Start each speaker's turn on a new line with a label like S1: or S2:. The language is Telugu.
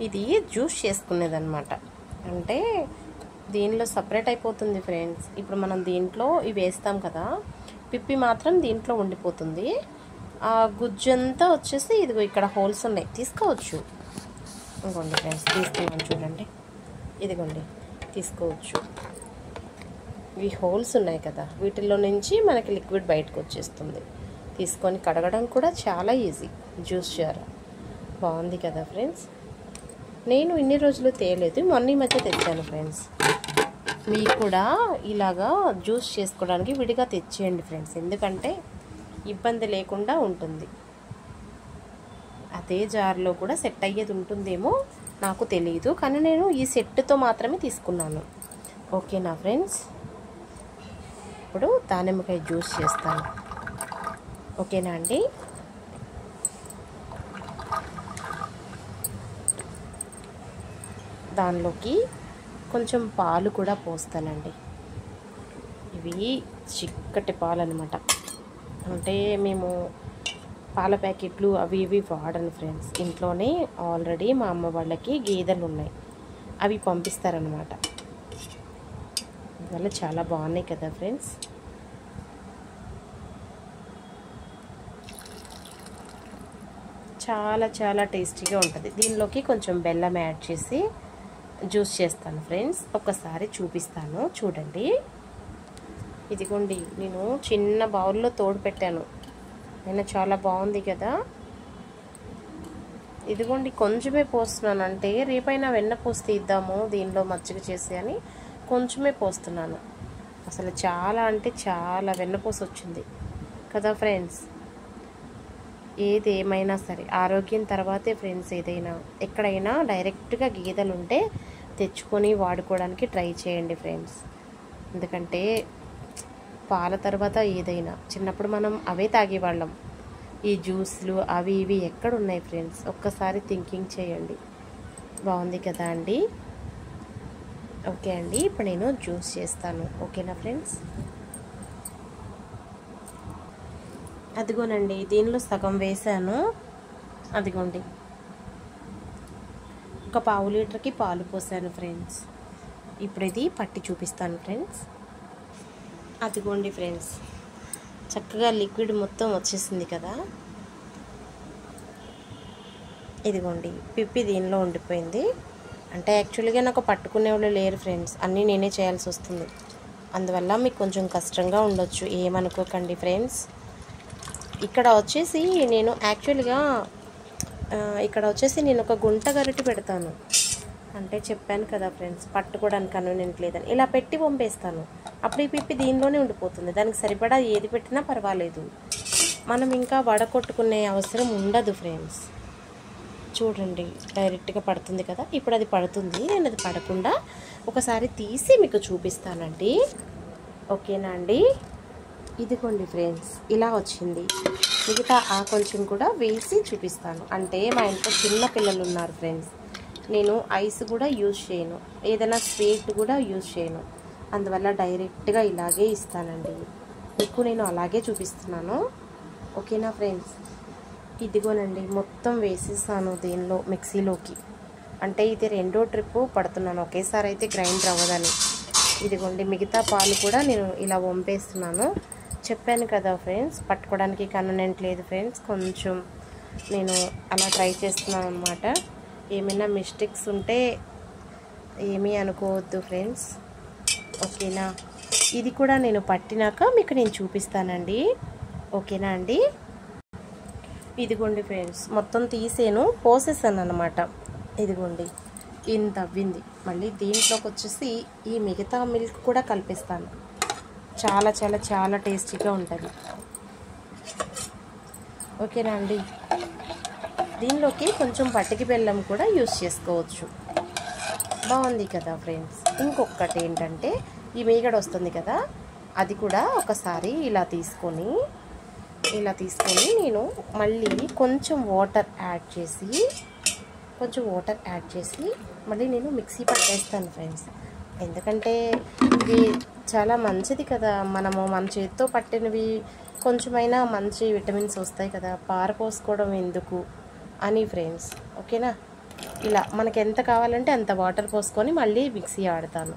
S1: ఇది జ్యూస్ చేసుకునేదన్నమాట. అంటే దీనిలో సపరేట్ అయిపోతుంది ఫ్రెండ్స్. ఇప్పుడు మనం దీంట్లో ఇవి వేస్తాం కదా, పిప్పి మాత్రం దీంట్లో ఉండిపోతుంది. ఆ గుజ్జంతా వచ్చేసి ఇదిగో ఇక్కడ హోల్స్ ఉన్నాయి, తీసుకోవచ్చు. ఇదిగోండి ఫ్రెండ్స్, తీసుకున్నాను చూడండి. ఇదిగోండి తీసుకోవచ్చు. ఈ హోల్స్ ఉన్నాయి కదా, వీటిల్లో నుంచి మనకి లిక్విడ్ బయటకు వచ్చేస్తుంది. తీసుకొని కడగడం కూడా చాలా ఈజీ. జ్యూస్ జార్ బాగుంది కదా ఫ్రెండ్స్. నేను ఇన్ని రోజులు తేలేదు, మొన్న ఈ మధ్య తెచ్చాను ఫ్రెండ్స్. మీకు కూడా ఇలాగా జ్యూస్ చేసుకోవడానికి విడిగా తెచ్చేయండి ఫ్రెండ్స్, ఎందుకంటే ఇబ్బంది లేకుండా ఉంటుంది. అదే జార్లో కూడా సెట్ అయ్యేది ఉంటుందేమో నాకు తెలియదు, కానీ నేను ఈ సెట్తో మాత్రమే తీసుకున్నాను. ఓకేనా ఫ్రెండ్స్. ఇప్పుడు దానిమ్మకాయ జ్యూస్ చేస్తాను. ఓకేనా అండి. దానిలోకి కొంచెం పాలు కూడా పోస్తానండి. ఇవి చిక్కటి పాలు అనమాట. అంటే మేము పాల ప్యాకెట్లు అవి ఇవి వాడను ఫ్రెండ్స్. ఇంట్లోనే ఆల్రెడీ మా అమ్మ వాళ్ళకి గేదెలు ఉన్నాయి, అవి పంపిస్తారనమాట. అందువల్ల చాలా బాగున్నాయి కదా ఫ్రెండ్స్. చాలా చాలా టేస్టీగా ఉంటుంది. దీనిలోకి కొంచెం బెల్లం యాడ్ చేసి జ్యూస్ చేస్తాను ఫ్రెండ్స్. ఒకసారి చూపిస్తాను చూడండి. ఇదిగోండి, నేను చిన్న బౌల్లో తోడు పెట్టాను. నేను చాలా బాగుంది కదా. ఇదిగోండి కొంచెమే పోస్తున్నాను, అంటే రేపైనా వెన్న పోస్తే ఇద్దాము దీనిలో మజ్జిగ చేసి అని కొంచెమే పోస్తున్నాను. అసలు చాలా అంటే చాలా వెన్నపూస వచ్చింది కదా ఫ్రెండ్స్. ఏదేమైనా సరే ఆరోగ్యం తర్వాతే ఫ్రెండ్స్. ఏదైనా ఎక్కడైనా డైరెక్ట్గా గేదెలు ఉంటే తెచ్చుకొని వాడుకోవడానికి ట్రై చేయండి ఫ్రెండ్స్. ఎందుకంటే పాల తర్వాత ఏదైనా చిన్నప్పుడు మనం అవే తాగేవాళ్ళం. ఈ జ్యూస్లు అవి ఇవి ఎక్కడున్నాయి ఫ్రెండ్స్, ఒక్కసారి థింకింగ్ చేయండి. బాగుంది కదా అండి. ఓకే అండి, ఇప్పుడు నేను జ్యూస్ చేస్తాను. ఓకేనా ఫ్రెండ్స్. అదిగోనండి, దీనిలో సగం వేసాను. అదిగోండి, ఒక పావు లీటర్కి పాలు పోసాను ఫ్రెండ్స్. ఇప్పుడు ఇది పట్టి చూపిస్తాను ఫ్రెండ్స్. అదిగోండి ఫ్రెండ్స్, చక్కగా లిక్విడ్ మొత్తం వచ్చేసింది కదా. ఇదిగోండి, పిప్పి దీనిలో ఉండిపోయింది. అంటే యాక్చువల్గా నాకు పట్టుకునే వాళ్ళు లేరు ఫ్రెండ్స్, అన్నీ నేనే చేయాల్సి వస్తుంది. అందువల్ల మీకు కొంచెం కష్టంగా ఉండొచ్చు, ఏమనుకోకండి ఫ్రెండ్స్. ఇక్కడ వచ్చేసి నేను యాక్చువల్గా నేను ఒక గుంట గరిటె పెడతాను. అంటే చెప్పాను కదా ఫ్రెండ్స్, పట్టుకోవడానికి కన్వీనియంట్ లేదని ఇలా పెట్టి పంపేస్తాను. అప్పుడు ఈ పిప్పి దీనిలోనే ఉండిపోతుంది. దానికి సరిపడా ఏది పెట్టినా పర్వాలేదు, మనం ఇంకా వడకొట్టుకునే అవసరం ఉండదు ఫ్రెండ్స్. చూడండి, డైరెక్ట్గా పడుతుంది కదా. ఇప్పుడు అది పడుతుంది, నేను అది పడకుండా ఒకసారి తీసి మీకు చూపిస్తానండి. ఓకేనా అండి. ఇదిగోండి ఫ్రెండ్స్, ఇలా వచ్చింది. మిగతా ఆ కొంచెం కూడా వేసి చూపిస్తాను. అంటే మా ఇంట్లో చిన్న పిల్లలు ఉన్నారు ఫ్రెండ్స్, నేను ఐస్ కూడా యూజ్ చేయను, ఏదైనా స్వీట్ కూడా యూజ్ చేయను. అందువల్ల డైరెక్ట్గా ఇలాగే ఇస్తానండి. మీకు నేను అలాగే చూపిస్తున్నాను. ఓకేనా ఫ్రెండ్స్. ఇదిగోనండి, మొత్తం వేసేసాను దీనిలో మిక్సీలోకి. అంటే ఇది రెండో ట్రిప్పు పడుతున్నాను, ఒకేసారి అయితే గ్రైండర్ అవ్వదని. ఇదిగోండి, మిగతా పాలు కూడా నేను ఇలా వంపేస్తున్నాను. చెప్పాను కదా ఫ్రెండ్స్, పట్టుకోవడానికి కన్వీనియంట్ లేదు ఫ్రెండ్స్. కొంచెం నేను అలా ట్రై చేస్తున్నాను అనమాట. ఏమైనా మిస్టేక్స్ ఉంటే ఏమీ అనుకోవద్దు ఫ్రెండ్స్. ఓకేనా. ఇది కూడా నేను పట్టినాక మీకు నేను చూపిస్తానండి. ఓకేనా అండి. ఇదిగోండి ఫ్రెండ్స్, మొత్తం తీసేను పోసేసాను అనమాట. ఇదిగోండి, ఇంత అవ్వింది. మళ్ళీ దీంట్లోకి వచ్చేసి ఈ మిగతా మిల్క్ కూడా కలిపిస్తాను. చాలా చాలా చాలా టేస్టీగా ఉంటుంది. ఓకేనా అండి. దీనిలోకి కొంచెం పటికి బెల్లం కూడా యూస్ చేసుకోవచ్చు. బాగుంది కదా ఫ్రెండ్స్. ఇంకొకటి ఏంటంటే, ఈ మీగడ వస్తుంది కదా, అది కూడా ఒకసారి ఇలా తీసుకొని నేను మళ్ళీ కొంచెం వాటర్ యాడ్ చేసి మళ్ళీ నేను మిక్సీ పట్టేస్తాను ఫ్రెండ్స్. ఎందుకంటే ఇది చాలా మంచిది కదా, మనము మన చేతితో పట్టినవి కొంచెమైనా మంచి విటమిన్స్ వస్తాయి కదా, పారపోసుకోవడం ఎందుకు అని ఫ్రెండ్స్. ఓకేనా. ఇలా మనకి ఎంత కావాలంటే అంత వాటర్ పోసుకొని మళ్ళీ మిక్సీ ఆడతాను.